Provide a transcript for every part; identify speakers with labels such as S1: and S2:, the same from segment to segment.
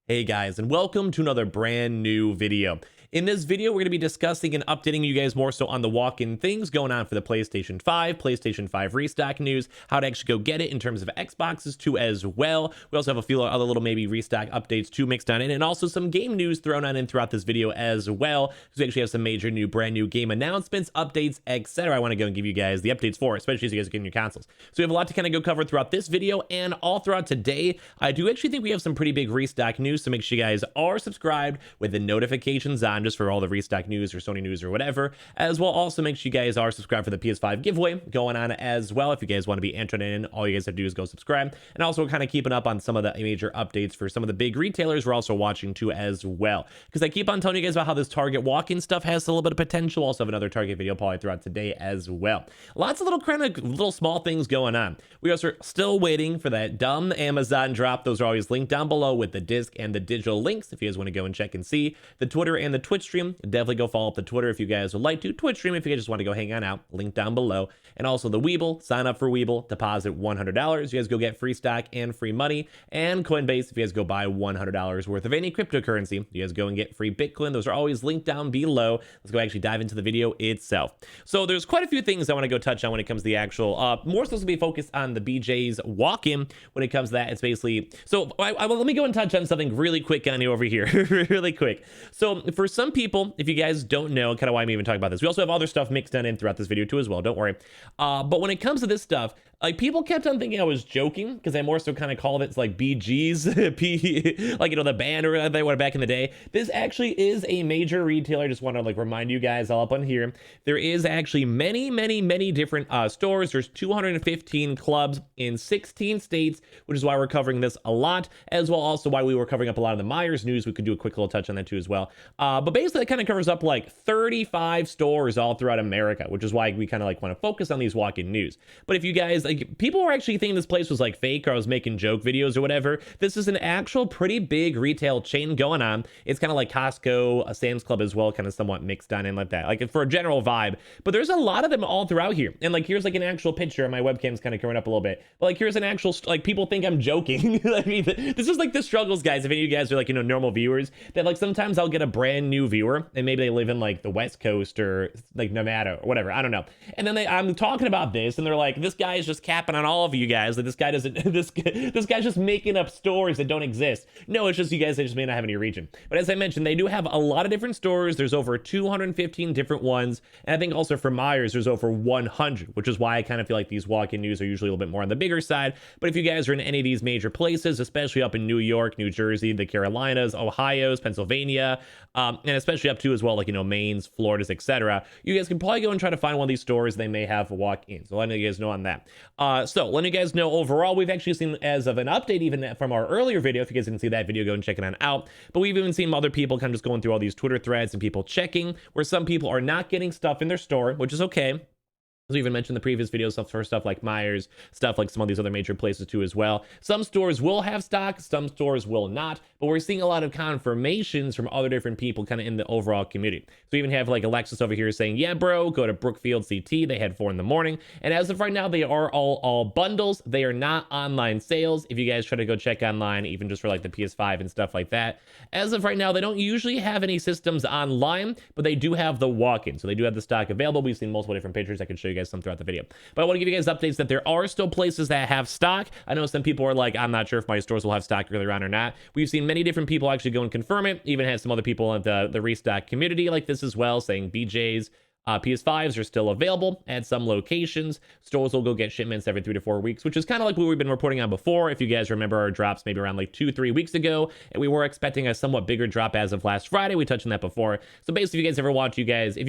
S1: Hey guys, and welcome to another brand new video. In this video, we're going to be discussing and updating you guys more so on the walk-in things going on for the PlayStation 5 restock news, how to actually go get it in terms of Xboxes too as well. We also have a few other little maybe restock updates too mixed on in, and also some game news thrown on in throughout this video as well, because we actually have some major brand new game announcements, updates, etc. I want to go and give you guys the updates for, especially as you guys are getting your consoles. So we have a lot to kind of go cover throughout this video and all throughout today. I do actually think we have some pretty big restock news, so make sure you guys are subscribed with the notifications on just for all the restock news or Sony news or whatever, as well. Also make sure you guys are subscribed for the PS5 giveaway going on as well. If you guys want to be entered in, all you guys have to do is go subscribe. And also we're kind of keeping up on some of the major updates for some of the big retailers we're also watching too as well, because I keep on telling you guys about how this Target walk-in stuff has a little bit of potential. Also have another Target video probably throughout today as well. Lots of little small things going on. We are still waiting for that dumb Amazon drop. Those are always linked down below with the disc and the digital links if you guys want to go and check and see the Twitter and the Twitch stream. Definitely go follow up the Twitter if you guys would like to. Twitch stream if you guys just want to go hang on out. Link down below. And also the Webull. Sign up for Webull. Deposit $100. You guys go get free stock and free money. And Coinbase if you guys go buy $100 worth of any cryptocurrency. You guys go and get free Bitcoin. Those are always linked down below. Let's go actually dive into the video itself. So there's quite a few things I want to go touch on when it comes to the actual, more supposed to be focused on the BJ's walk-in. When it comes to that, it's basically, so let me go and touch on something really quick on you over here. Really quick. So for some people, if you guys don't know kind of why I'm even talking about this, we also have other stuff mixed in throughout this video too as well, don't worry. But when it comes to this stuff, like people kept on thinking I was joking because I more so kind of called it like BG's, like, the band or whatever they were back in the day. This actually is a major retailer. I just want to like remind you guys all up on here. There is actually many different stores. There's 215 clubs in 16 states, which is why we're covering this a lot, as well also why we were covering up a lot of the Myers news. We could do a quick little touch on that too as well. But basically it kind of covers up like 35 stores all throughout America, which is why we kind of like want to focus on these walk-in news. But if you guys, like, people were actually thinking this place was like fake or I was making joke videos or whatever. This is an actual pretty big retail chain going on. It's kind of like Costco, a Sam's Club as well, kind of somewhat mixed on in like that, like for a general vibe. But there's a lot of them all throughout here. And like, here's like an actual picture. My webcam's kind of coming up a little bit, but like, here's an actual, like, people think I'm joking. I mean, this is like the struggles, guys. If any of you guys are like, normal viewers, that like sometimes I'll get a brand new viewer and maybe they live in like the West Coast or like Nevada or whatever, I don't know. And then I'm talking about this and they're like, this guy is just capping on all of you guys. Like, this guy doesn't, this guy's just making up stories that don't exist. No, it's just you guys that just may not have any region. But as I mentioned, they do have a lot of different stores. There's over 215 different ones. And I think also for Myers, there's over 100, which is why I kind of feel like these walk-in news are usually a little bit more on the bigger side. But if you guys are in any of these major places, especially up in New York, New Jersey, the Carolinas, Ohio's, Pennsylvania, and especially up to as well, like, Maine's, Florida's, etc., you guys can probably go and try to find one of these stores. They may have walk-in. So letting you guys know on that. So letting you guys know overall, we've actually seen as of an update, even from our earlier video, if you guys didn't see that video, go and check it on out. But we've even seen other people kind of just going through all these Twitter threads and people checking where some people are not getting stuff in their store, which is okay. As we even mentioned in the previous video, for stuff like Myers, stuff like some of these other major places too as well. Some stores will have stock, some stores will not, but we're seeing a lot of confirmations from other different people kind of in the overall community. So we even have like Alexis over here saying, yeah, bro, go to Brookfield CT. They had 4 in the morning. And as of right now, they are all bundles. They are not online sales. If you guys try to go check online, even just for like the PS5 and stuff like that, as of right now, they don't usually have any systems online, but they do have the walk-in. So they do have the stock available. We've seen multiple different pictures. I could show you guys some throughout the video, but I want to give you guys updates that there are still places that have stock. I know some people are like, I'm not sure if my stores will have stock earlier on or not. We've seen many different people actually go and confirm it. Even had some other people in the restock community like this as well, saying BJ's PS5s are still available at some locations. Stores will go get shipments every 3 to 4 weeks, which is kind of like what we've been reporting on before. If you guys remember our drops maybe around like 2-3 weeks ago, and we were expecting a somewhat bigger drop as of last Friday. We touched on that before. So basically, if you guys ever watch, if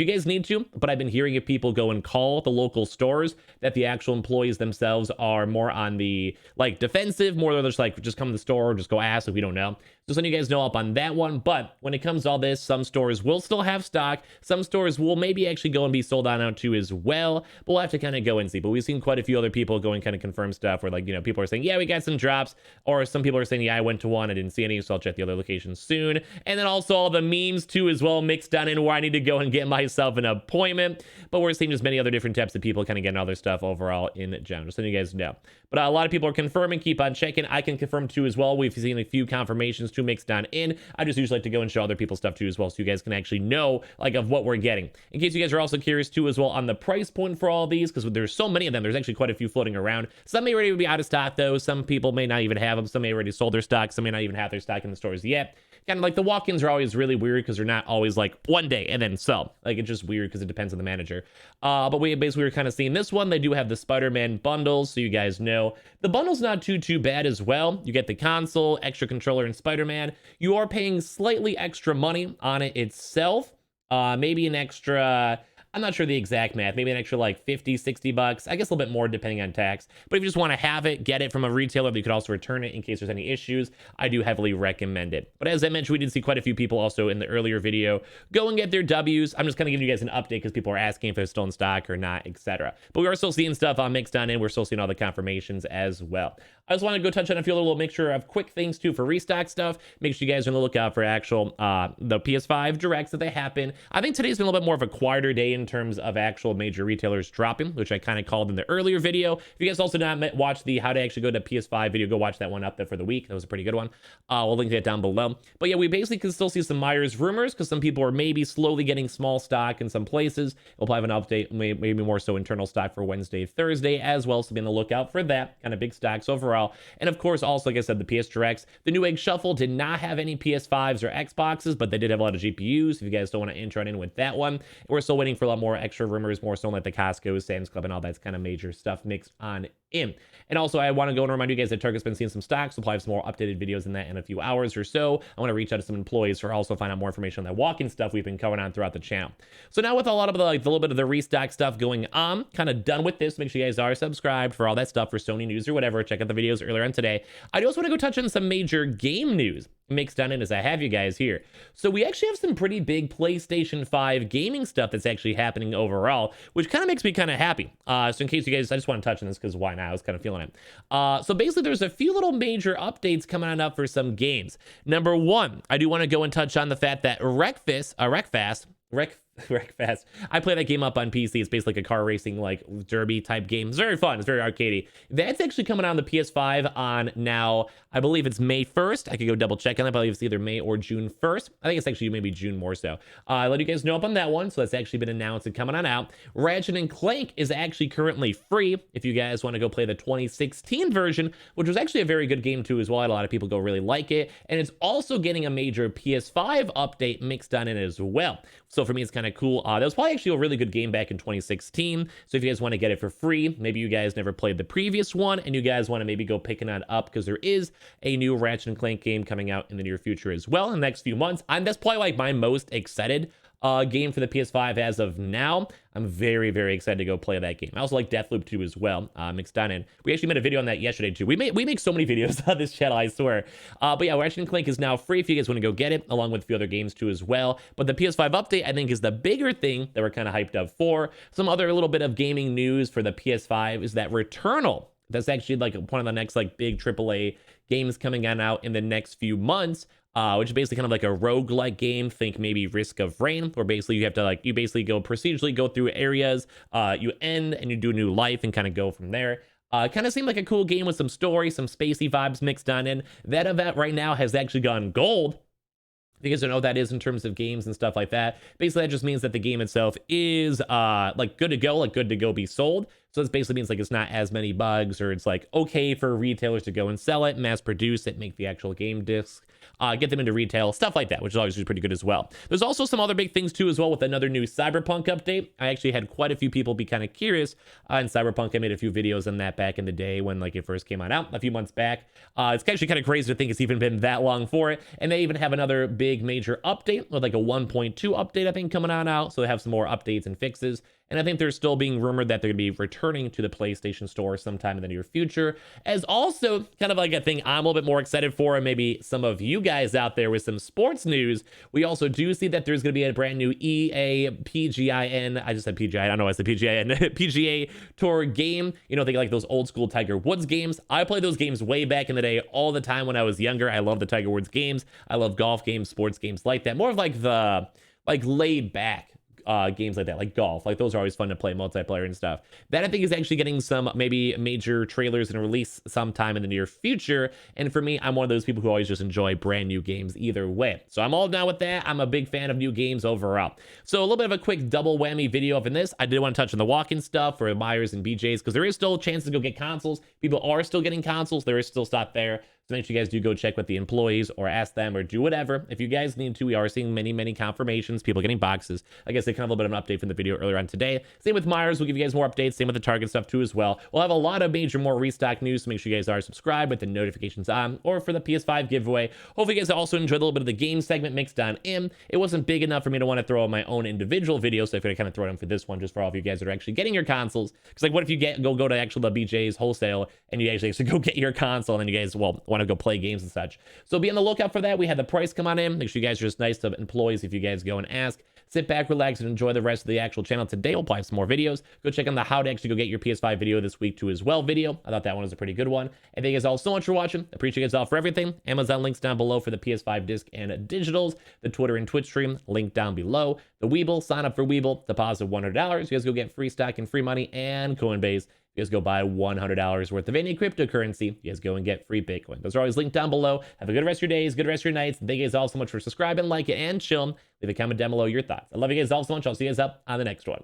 S1: you guys need to, but I've been hearing if people go and call the local stores, that the actual employees themselves are more on the like defensive, more they're just like, just come to the store or just go ask if we don't know. Just letting you guys know up on that one. But when it comes to all this, some stores will still have stock. Some stores will maybe actually actually go and be sold on out to as well, but we'll have to kind of go and see. But we've seen quite a few other people go and kind of confirm stuff where, like, you know, people are saying, yeah, we got some drops, or some people are saying, yeah, I went to one, I didn't see any, so I'll check the other locations soon. And then also all the memes too as well mixed down in where I need to go and get myself an appointment. But we're seeing just many other different types of people kind of getting other stuff overall in general, just so you guys know. But a lot of people are confirming, keep on checking. I can confirm too as well. We've seen a few confirmations too mixed down in. I just usually like to go and show other people's stuff too as well, so you guys can actually know like of what we're getting. In case you guys are also curious too as well on the price point for all these, because there's so many of them, there's actually quite a few floating around. Some may already be out of stock though. Some people may not even have them. Some may already sold their stock. Some may not even have their stock in the stores yet. Kind of like the walk-ins are always really weird because they're not always like one day and then sell. Like, it's just weird because it depends on the manager. But we basically were kind of seeing this one. They do have the Spider-Man bundles, so you guys know the bundle's not too bad as well. You get the console, extra controller, and Spider-Man. You are paying slightly extra money on it itself. Maybe an extra, I'm not sure the exact math, maybe an extra like 50, 60 bucks, I guess a little bit more depending on tax. But if you just want to have it, get it from a retailer, you could also return it in case there's any issues. I do heavily recommend it. But as I mentioned, we did see quite a few people also in the earlier video go and get their W's. I'm just kind of giving you guys an update because people are asking if they're still in stock or not, etc. But we are still seeing stuff mixed on in. We're still seeing all the confirmations as well. I just want to go touch on a few little mixture of quick things too for restock stuff. Make sure you guys are on the lookout for actual the PS5 directs that they happen. I think today's been a little bit more of a quieter day in terms of actual major retailers dropping, which I kind of called in the earlier video. If you guys also not watched the how to actually go to PS5 video, go watch that one up there for the week. That was a pretty good one. We'll link that down below. But yeah, we basically can still see some Myers rumors because some people are maybe slowly getting small stock in some places. We'll probably have an update, maybe more so internal stock for Wednesday, Thursday as well. So be on the lookout for that. Kind of big stocks overall. And of course, also, like I said, the PS Directs. The Newegg Shuffle did not have any PS5s or Xboxes, but they did have a lot of GPUs. If you guys don't want to intro in with that one, we're still waiting for a lot more extra rumors, more so like the Costco, Sam's Club, and all that's kind of major stuff mixed on in. And also, I want to go and remind you guys that Target's been seeing some stocks. We'll probably have some more updated videos in that in a few hours or so. I want to reach out to some employees for also find out more information on that walk-in stuff we've been covering on throughout the channel. So now with a lot of the, like, the little bit of the restock stuff going on, kind of done with this. Make sure you guys are subscribed for all that stuff for Sony news or whatever. Check out the videos earlier on today. I also want to go touch on some major game news mixed on in as I have you guys here. So we actually have some pretty big PlayStation 5 gaming stuff that's actually happening overall, which kind of makes me kind of happy. So in case you guys, I just want to touch on this because why not? I was kind of feeling it. So basically there's a few little major updates coming on up for some games. Number one, I do want to go and touch on the fact that Wreckfast, I play that game up on PC. It's basically like a car racing, like derby type game. It's very fun. It's very arcadey. That's actually coming on the PS5 on now, I believe it's May 1st. I could go double check on that. I believe it's either May or June 1st. I think it's actually maybe June more so. I let you guys know up on that one. So that's actually been announced and coming on out. Ratchet and Clank is actually currently free if you guys want to go play the 2016 version, which was actually a very good game too as well. I had a lot of people go really like it. And it's also getting a major PS5 update mixed on it as well. So for me, it's kind of cool. That was probably actually a really good game back in 2016. So if you guys want to get it for free, maybe you guys never played the previous one and you guys want to maybe go picking that up because there is a new Ratchet and Clank game coming out in the near future as well in the next few months. That's probably like my most excited game for the PS5 as of now. I'm very, very excited to go play that game. I also like Deathloop 2 as well, mixed on in. We actually made a video on that yesterday too. We make so many videos on this channel, I swear. But yeah, Ratchet and Clank is now free if you guys want to go get it, along with a few other games too as well. But the PS5 update, I think, is the bigger thing that we're kind of hyped up for. Some other little bit of gaming news for the PS5 is that Returnal, that's actually like one of the next like big AAA games coming on out in the next few months. Which is basically kind of like a roguelike game. Think maybe Risk of Rain, where basically you have to you basically go procedurally go through areas, you end and you do a new life and kind of go from there. Kind of seemed like a cool game with some story, some spacey vibes mixed on in. That event right now has actually gone gold. If you guys don't know what that is in terms of games and stuff like that, basically that just means that the game itself is like good to go be sold. So this basically means like it's not as many bugs, or it's like okay for retailers to go and sell it, mass produce it, make the actual game disc, get them into retail, stuff like that, which is obviously pretty good as well. There's also some other big things too as well with another new Cyberpunk update. I actually had quite a few people be kind of curious in Cyberpunk. I made a few videos on that back in the day when like it first came on out a few months back. It's actually kind of crazy to think it's even been that long for it. And they even have another big major update with like a 1.2 update, I think, coming on out. So they have some more updates and fixes. And I think they're still being rumored that they're going to be returning to the PlayStation Store sometime in the near future. As also kind of like a thing I'm a little bit more excited for, and maybe some of you guys out there with some sports news, we also do see that there's going to be a brand new EA PGIN. I just said PGI. I don't know why I said PGIN. PGA Tour game. You know, think like those old school Tiger Woods games. I played those games way back in the day all the time when I was younger. I love the Tiger Woods games. I love golf games, sports games like that. More of like the laid back games like that, like golf. Like those are always fun to play multiplayer and stuff. That I think is actually getting some maybe major trailers and release sometime in the near future. And for me, I'm one of those people who always just enjoy brand new games either way. So I'm all down with that. I'm a big fan of new games overall. So a little bit of a quick double whammy video up in this. I did want to touch on the walk-in stuff for Myers and BJ's because there is still a chance to go get consoles. People are still getting consoles. There is still stuff there. So make sure you guys do go check with the employees or ask them or do whatever. If you guys need to, we are seeing many confirmations, people getting boxes. I guess they kind of a little bit of an update from the video earlier on today. Same with Myers, we'll give you guys more updates. Same with the Target stuff too as well. We'll have a lot of major more restock news, so make sure you guys are subscribed with the notifications on, or for the PS5 giveaway. Hopefully you guys also enjoyed a little bit of the game segment mixed on in. It wasn't big enough for me to want to throw out my own individual video, so I figured I'd kind of throw it in for this one just for all of you guys that are actually getting your consoles. Because like, what if you go to actual the BJ's wholesale and you actually go get your console and then you guys, well, want to go play games and such. So be on the lookout for that. We had the price come on in. Make sure you guys are just nice to employees if you guys go and ask. Sit back, relax, and enjoy the rest of the actual channel. Today we'll probably have some more videos. Go check on the how to actually go get your PS5 video this week too as well video. I thought that one was a pretty good one. And thank you guys all so much for watching. Appreciate you guys all for everything. Amazon links down below for the PS5 disc and digitals. The Twitter and Twitch stream link down below. The Weeble, sign up for Weeble, deposit $100. You guys go get free stock and free money and Coinbase. You guys go buy $100 worth of any cryptocurrency. You guys go and get free Bitcoin. Those are always linked down below. Have a good rest of your days, good rest of your nights. Thank you guys all so much for subscribing, liking, and chilling. Leave a comment down below your thoughts. I love you guys all so much. I'll see you guys up on the next one.